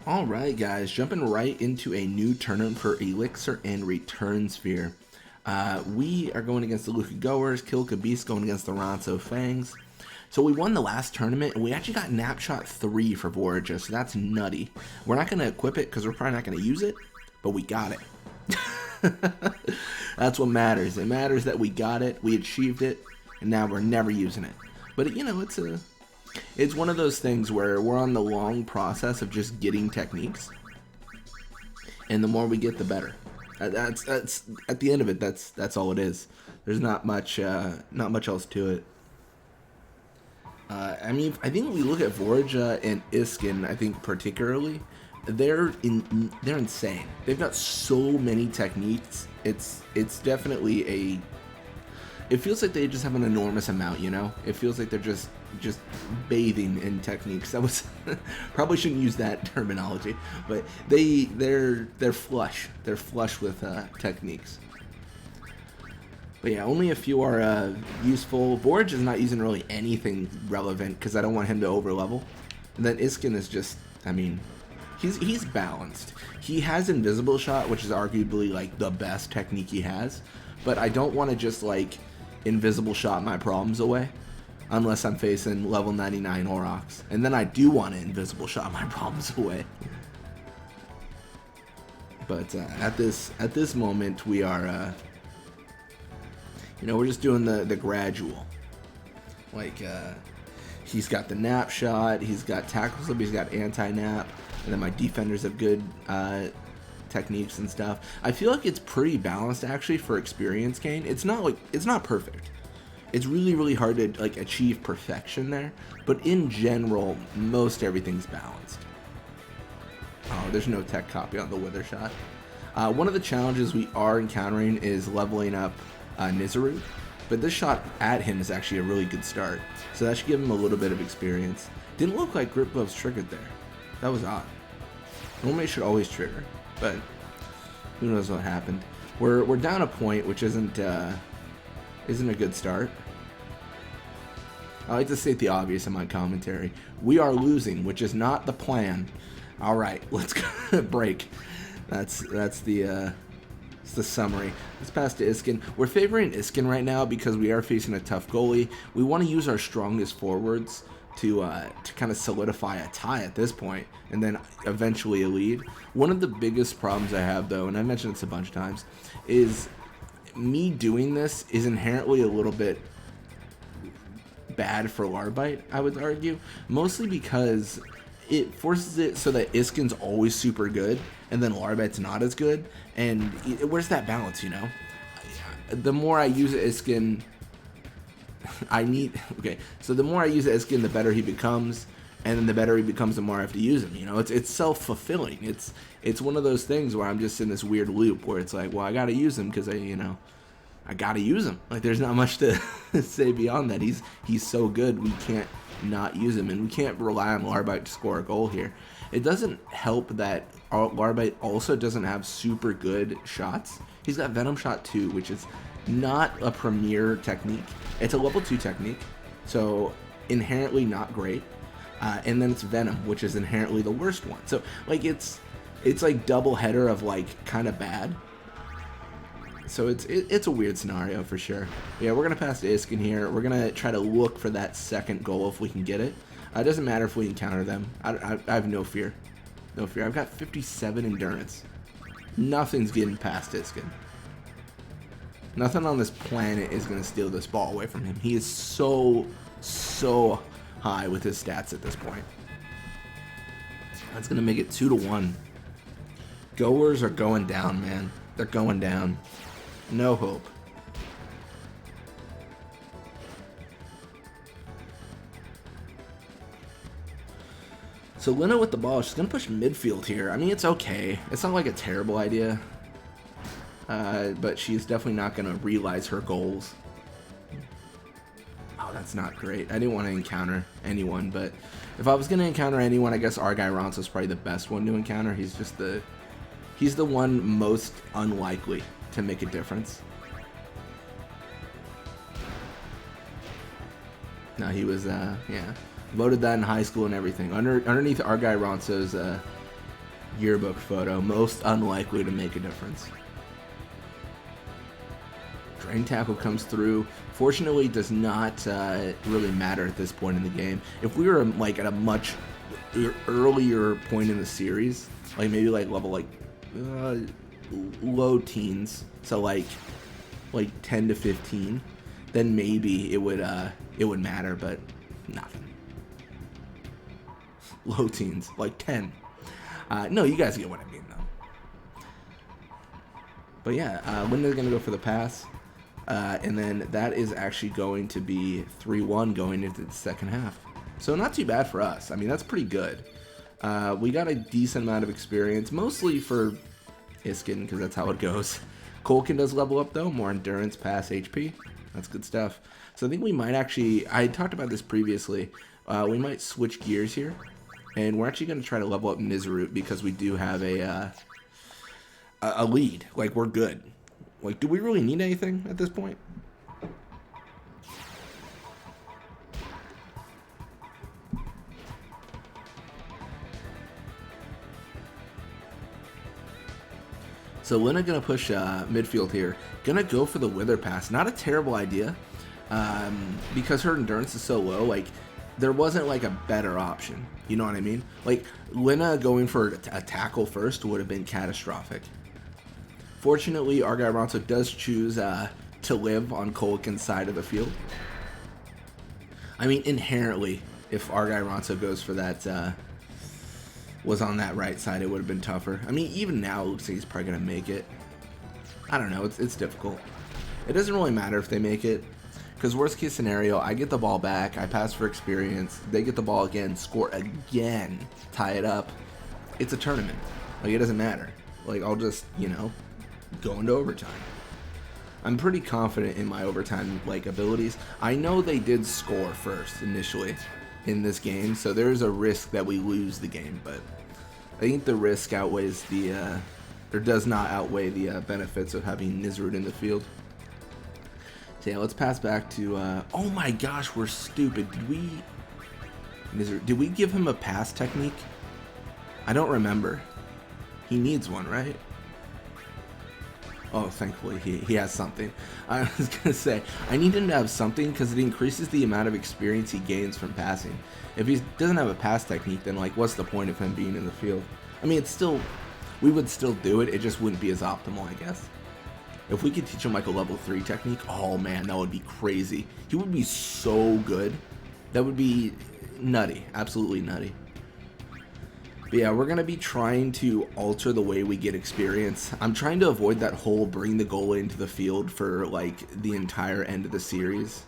Alright guys, jumping right into a new tournament for Elixir and Return Sphere. We are going against the Luka Goers, Kilika Beast going against the Ronso Fangs. So we won the last tournament, and we actually got Napshot 3 for Voyager, so that's nutty. We're not going to equip it, because we're probably not going to use it, but we got it. That's what matters. It matters that we got it, we achieved it, and now we're never using it. But, you know, it's one of those things where we're on the long process of just getting techniques, and the more we get, the better. That's at the end of it. That's all it is. There's not much else to it. I mean, I think we look at Vorja and Iskin. I think particularly, they're insane. They've got so many techniques. It's definitely a. It feels like they just have an enormous amount, you know? It feels like they're just bathing in techniques. That was probably shouldn't use that terminology, but they're flush. They're flush with techniques. But yeah, only a few are useful. Borge is not using really anything relevant because I don't want him to overlevel. And then Iskin is just, I mean, he's balanced. He has Invisible Shot, which is arguably like the best technique he has, but I don't want to just like Invisible Shot my problems away unless I'm facing level 99 Aurochs, and then I do want to Invisible Shot my problems away. But at this moment we are you know, we're just doing the gradual. Like he's got the nap shot, he's got tackle slip, he's got anti-nap, and then my defenders have good techniques and stuff. I feel like it's pretty balanced actually for experience gain. It's not perfect. It's really hard to like achieve perfection there, but in general, most everything's balanced. Oh, there's no tech copy on the Wither shot. One of the challenges we are encountering is leveling up Nizaru, but this shot at him is actually a really good start, so that should give him a little bit of experience. Didn't look like Grip Gloves triggered there. That was odd. Normally it should always trigger, but who knows what happened. We're down a point, which isn't a good start. I like to state the obvious in my commentary. We are losing, which is not the plan. All right, let's go break. That's the summary. Let's pass to Iskin. We're favoring Iskin right now because we are facing a tough goalie. We want to use our strongest forwards to kind of solidify a tie at this point, and then eventually a lead. One of the biggest problems I have, though, and I mentioned this a bunch of times, is me doing this is inherently a little bit bad for Larbite, I would argue, mostly because it forces it so that Iskin's always super good, and then Larbite's not as good, and where's that balance, you know? The more I use Iskin, so the more I use Iskin, the better he becomes, and then the better he becomes, the more I have to use him, you know? It's self-fulfilling. It's one of those things where I'm just in this weird loop where it's like, well, I gotta use him because I gotta use him. Like, there's not much to say beyond that. He's so good, we can't not use him, and we can't rely on Larbite to score a goal here. It doesn't help that Larbite also doesn't have super good shots. He's got Venom Shot 2, which is not a premier technique. It's a level 2 technique, so inherently not great. And then it's Venom, which is inherently the worst one. So like it's like double header of like kind of bad. So it's a weird scenario for sure. Yeah, we're gonna pass to Iskin here. We're gonna try to look for that second goal if we can get it. It doesn't matter if we encounter them. I have no fear. No fear. I've got 57 endurance. Nothing's getting past Iskin. Nothing on this planet is gonna steal this ball away from him. He is so high with his stats at this point. That's gonna make it 2-1. Goers are going down, man. They're going down. No hope. So Lina with the ball, she's going to push midfield here. I mean, it's okay. It's not like a terrible idea. But she's definitely not going to realize her goals. Oh, that's not great. I didn't want to encounter anyone, but if I was going to encounter anyone, I guess our guy Ronso is probably the best one to encounter. He's the one most unlikely to make a difference. No, he was, yeah. Voted that in high school and everything. Underneath our guy Ronso's Yearbook photo, most unlikely to make a difference. Drain tackle comes through. Fortunately, does not really matter at this point in the game. If we were like at a much earlier point in the series, like maybe like level like low teens, so like 10 to 15, then maybe it would matter, but nothing. Low teens, like 10. No, you guys get what I mean though. But yeah, Linda's gonna go for the pass. And then that is actually going to be 3-1 going into the second half. So not too bad for us. I mean, that's pretty good. We got a decent amount of experience, mostly for Iskin, because that's how it goes. Kolkin does level up, though. More endurance, pass, HP. That's good stuff. So I think we might actually... I talked about this previously. We might switch gears here. And we're actually going to try to level up Nizarut, because we do have a lead. Like, we're good. Like, do we really need anything at this point? So Lina gonna push midfield here. Gonna go for the Wither Pass. Not a terrible idea, because her endurance is so low. Like, there wasn't like a better option. You know what I mean? Like, Lina going for a tackle first would have been catastrophic. Fortunately, Argai Ronso does choose to live on Kolkin's side of the field. I mean, inherently, if Argai Ronso goes for that, was on that right side, it would have been tougher. I mean, even now, it looks like he's probably going to make it. I don't know, it's difficult. It doesn't really matter if they make it, because worst case scenario, I get the ball back, I pass for experience, they get the ball again, score again, tie it up. It's a tournament. Like, it doesn't matter. Like, I'll just, you know, go into overtime. I'm pretty confident in my overtime abilities. I know they did score first initially in this game, so there's a risk that we lose the game, but I think the risk outweighs the or does not outweigh the benefits of having Nizarut in the field. So yeah, let's pass back to oh my gosh, we're stupid. Did we give him a pass technique? I don't remember. He needs one, right? Oh, thankfully he has something. I was going to say, I need him to have something because it increases the amount of experience he gains from passing. If he doesn't have a pass technique, then like what's the point of him being in the field? I mean, it's still, we would still do it, it just wouldn't be as optimal, I guess. If we could teach him like a level 3 technique, oh man, that would be crazy. He would be so good. That would be nutty, absolutely nutty. But yeah, we're going to be trying to alter the way we get experience. I'm trying to avoid that whole bring the goal into the field for like the entire end of the series.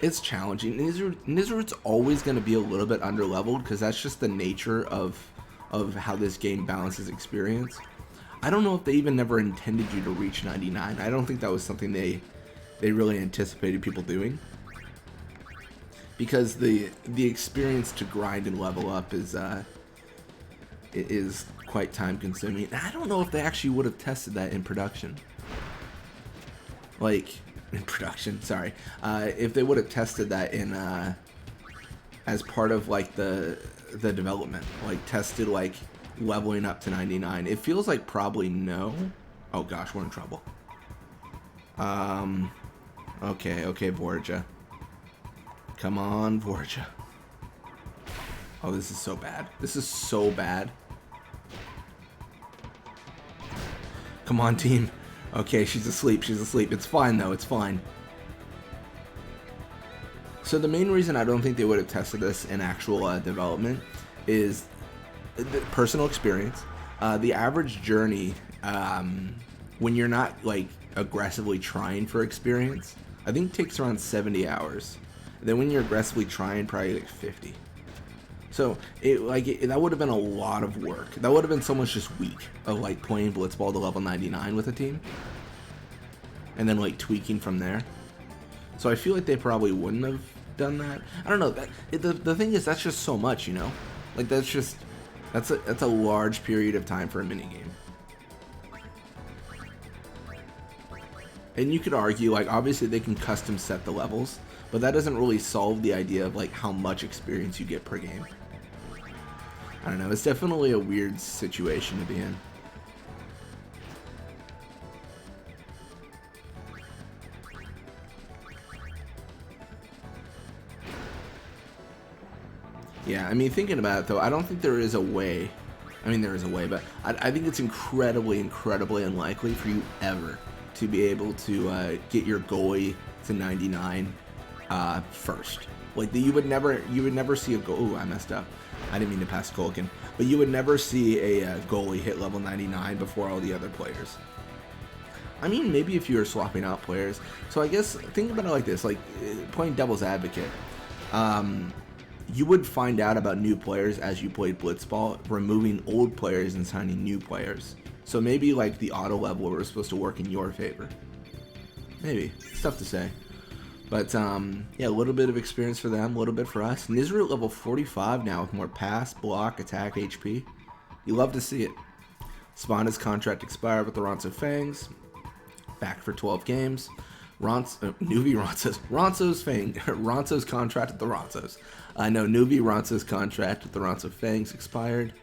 It's challenging. Nizarut's always going to be a little bit underleveled because that's just the nature of how this game balances experience. I don't know if they even never intended you to reach 99. I don't think that was something they really anticipated people doing. Because the experience to grind and level up is it is quite time consuming. I don't know if they actually would have tested that in production. Like, in production, sorry. If they would have tested that in, as part of like the development. Like tested like leveling up to 99. It feels like probably no. Oh gosh, we're in trouble. Okay, Borgia. Come on, Borgia. Oh, this is so bad. This is so bad. Come on, team. Okay, she's asleep. She's asleep. It's fine, though. It's fine. So the main reason I don't think they would have tested this in actual development is the personal experience. The average journey, when you're not, like, aggressively trying for experience, I think takes around 70 hours. And then when you're aggressively trying, probably like 50. So that would have been a lot of work. That would have been so much just week of like playing Blitzball to level 99 with a team, and then like tweaking from there. So I feel like they probably wouldn't have done that. I don't know. The thing is, that's just so much, you know. Like that's a large period of time for a minigame. And you could argue, like, obviously they can custom set the levels, but that doesn't really solve the idea of like how much experience you get per game. I don't know. It's definitely a weird situation to be in. Yeah, I mean, thinking about it, though, I don't think there is a way. I mean, there is a way, but I think it's incredibly, incredibly unlikely for you ever to be able to get your goalie to 99 first. Like, you would never see a goal. Ooh, I messed up. I didn't mean to pass Colkin. But you would never see a goalie hit level 99 before all the other players. I mean, maybe if you were swapping out players. So I guess, think about it like this, like, playing devil's advocate. You would find out about new players as you played Blitzball, removing old players and signing new players. So maybe, like, the auto level was supposed to work in your favor. Maybe. It's tough to say. But, yeah, a little bit of experience for them, a little bit for us. Nizru at level 45 now with more pass, block, attack, HP. You love to see it. Spanda's contract expired with the Ronso Fangs. Back for 12 games. Nuvi Ronso's contract with the Ronsos. No, Nuvi Ronso's contract with the Ronso Fangs expired.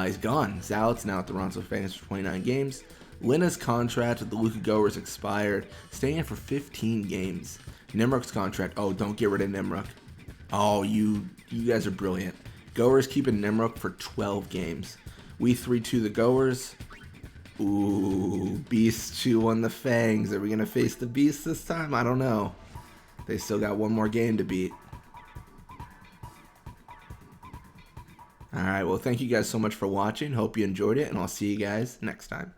He's gone. Zalit's now at the Ronso Fangs for 29 games. Lina's contract with the Luka Goers expired, staying in for 15 games. Nimruk's contract. Oh, don't get rid of Nimruk. Oh, you guys are brilliant. Goers keeping Nimruk for 12 games. We 3-2 the Goers. Ooh, Beast 2 on the Fangs. Are we going to face the Beast this time? I don't know. They still got one more game to beat. Alright, well, thank you guys so much for watching. Hope you enjoyed it, and I'll see you guys next time.